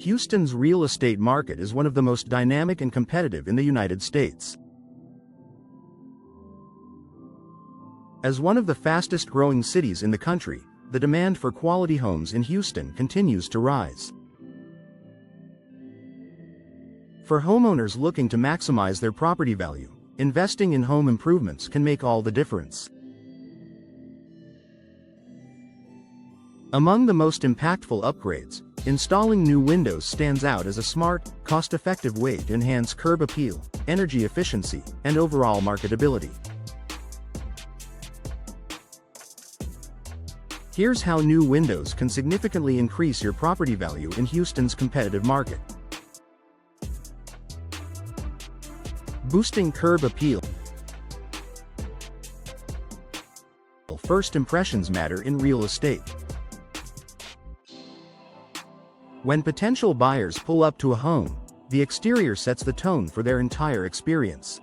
Houston's real estate market is one of the most dynamic and competitive in the United States. As one of the fastest-growing cities in the country, the demand for quality homes in Houston continues to rise. For homeowners looking to maximize their property value, investing in home improvements can make all the difference. Among the most impactful upgrades, installing new windows stands out as a smart, cost-effective way to enhance curb appeal, energy efficiency, and overall marketability. Here's how new windows can significantly increase your property value in Houston's competitive market. Boosting curb appeal. First impressions matter in real estate. When potential buyers pull up to a home, the exterior sets the tone for their entire experience.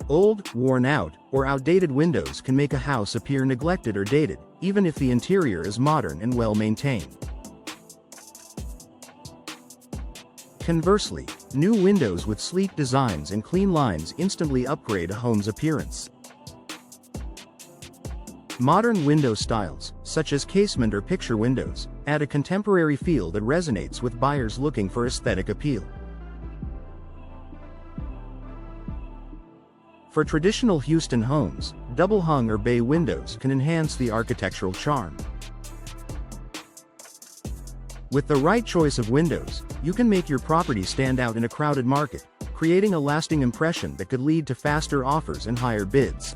Old, worn out, or outdated windows can make a house appear neglected or dated, even if the interior is modern and well maintained. Conversely, new windows with sleek designs and clean lines instantly upgrade a home's appearance. Modern window styles, such as casement or picture windows, add a contemporary feel that resonates with buyers looking for aesthetic appeal. For traditional Houston homes, double-hung or bay windows can enhance the architectural charm. With the right choice of windows, you can make your property stand out in a crowded market, creating a lasting impression that could lead to faster offers and higher bids.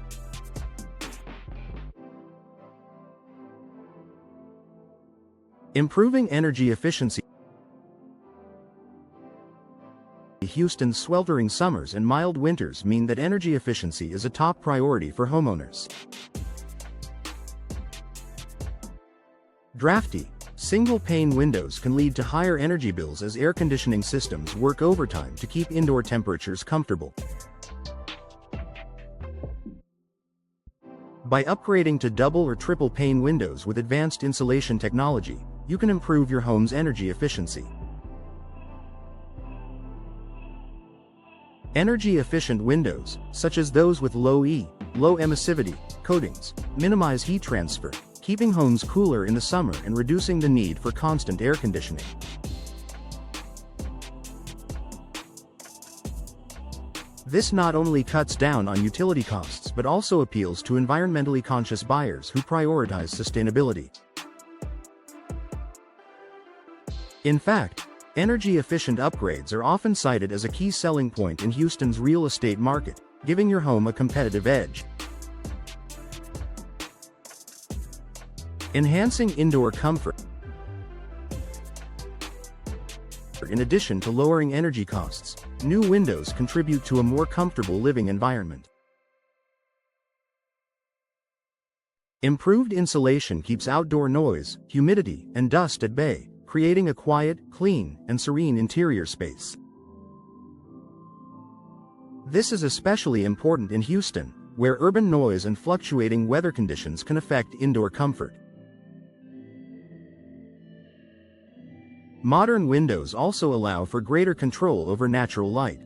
Improving energy efficiency. Houston's sweltering summers and mild winters mean that energy efficiency is a top priority for homeowners. Drafty, single-pane windows can lead to higher energy bills as air conditioning systems work overtime to keep indoor temperatures comfortable. By upgrading to double or triple pane windows with advanced insulation technology, you can improve your home's energy efficiency. Energy-efficient windows, such as those with low emissivity coatings, minimize heat transfer, keeping homes cooler in the summer and reducing the need for constant air conditioning. This not only cuts down on utility costs but also appeals to environmentally conscious buyers who prioritize sustainability. In fact, energy-efficient upgrades are often cited as a key selling point in Houston's real estate market, giving your home a competitive edge. Enhancing indoor comfort. In addition to lowering energy costs, new windows contribute to a more comfortable living environment. Improved insulation keeps outdoor noise, humidity, and dust at bay, creating a quiet, clean, and serene interior space. This is especially important in Houston, where urban noise and fluctuating weather conditions can affect indoor comfort. Modern windows also allow for greater control over natural light.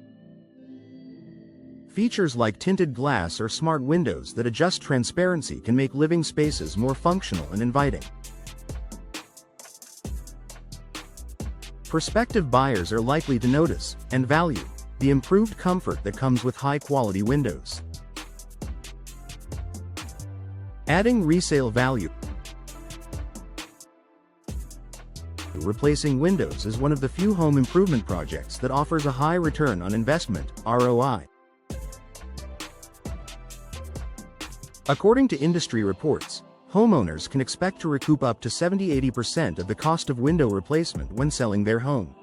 Features like tinted glass or smart windows that adjust transparency can make living spaces more functional and inviting. Prospective buyers are likely to notice, and value, the improved comfort that comes with high-quality windows. Adding resale value. Replacing windows is one of the few home improvement projects that offers a high return on investment, ROI. According to industry reports, homeowners can expect to recoup up to 70–80% of the cost of window replacement when selling their home.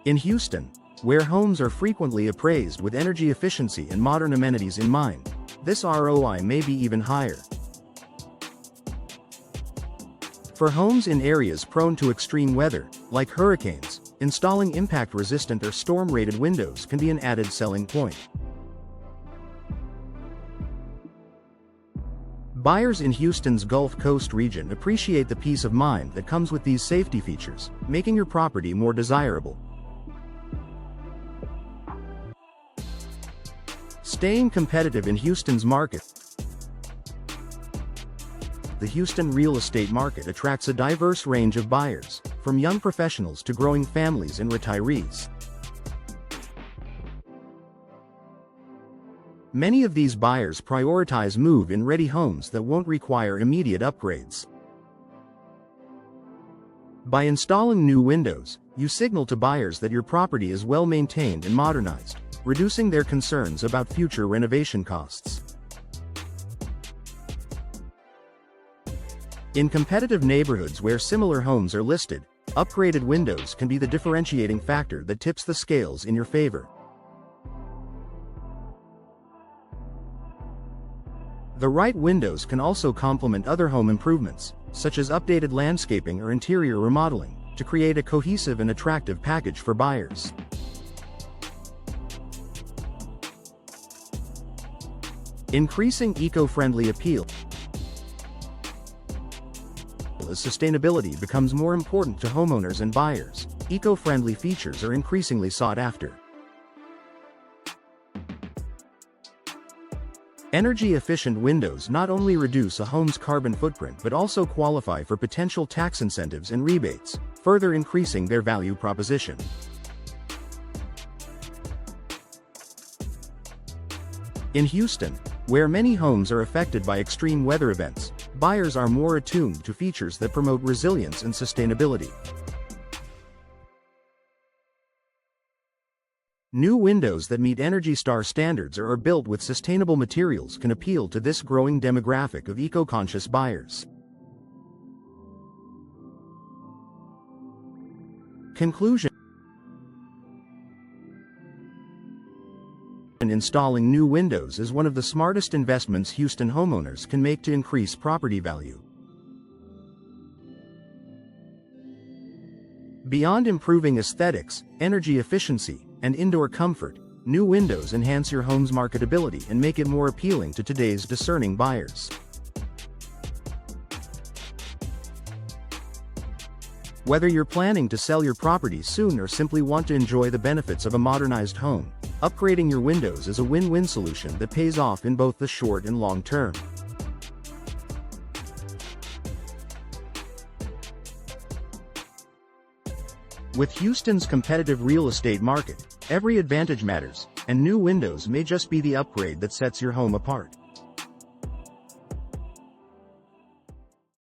In Houston, where homes are frequently appraised with energy efficiency and modern amenities in mind, this ROI may be even higher. For homes in areas prone to extreme weather, like hurricanes, installing impact-resistant or storm-rated windows can be an added selling point. Buyers in Houston's Gulf Coast region appreciate the peace of mind that comes with these safety features, making your property more desirable. Staying competitive in Houston's market. The Houston real estate market attracts a diverse range of buyers, from young professionals to growing families and retirees. Many of these buyers prioritize move-in-ready homes that won't require immediate upgrades. By installing new windows, you signal to buyers that your property is well maintained and modernized, reducing their concerns about future renovation costs. In competitive neighborhoods where similar homes are listed, upgraded windows can be the differentiating factor that tips the scales in your favor. The right windows can also complement other home improvements, such as updated landscaping or interior remodeling, to create a cohesive and attractive package for buyers. Increasing eco-friendly appeal. As sustainability becomes more important to homeowners and buyers, eco-friendly features are increasingly sought after. Energy-efficient windows not only reduce a home's carbon footprint but also qualify for potential tax incentives and rebates, further increasing their value proposition. In Houston, where many homes are affected by extreme weather events, buyers are more attuned to features that promote resilience and sustainability. New windows that meet ENERGY STAR standards or are built with sustainable materials can appeal to this growing demographic of eco-conscious buyers. Conclusion. Installing new windows is one of the smartest investments Houston homeowners can make to increase property value. Beyond improving aesthetics, energy efficiency, and indoor comfort, new windows enhance your home's marketability and make it more appealing to today's discerning buyers. Whether you're planning to sell your property soon or simply want to enjoy the benefits of a modernized home, upgrading your windows is a win-win solution that pays off in both the short and long term. With Houston's competitive real estate market, every advantage matters, and new windows may just be the upgrade that sets your home apart.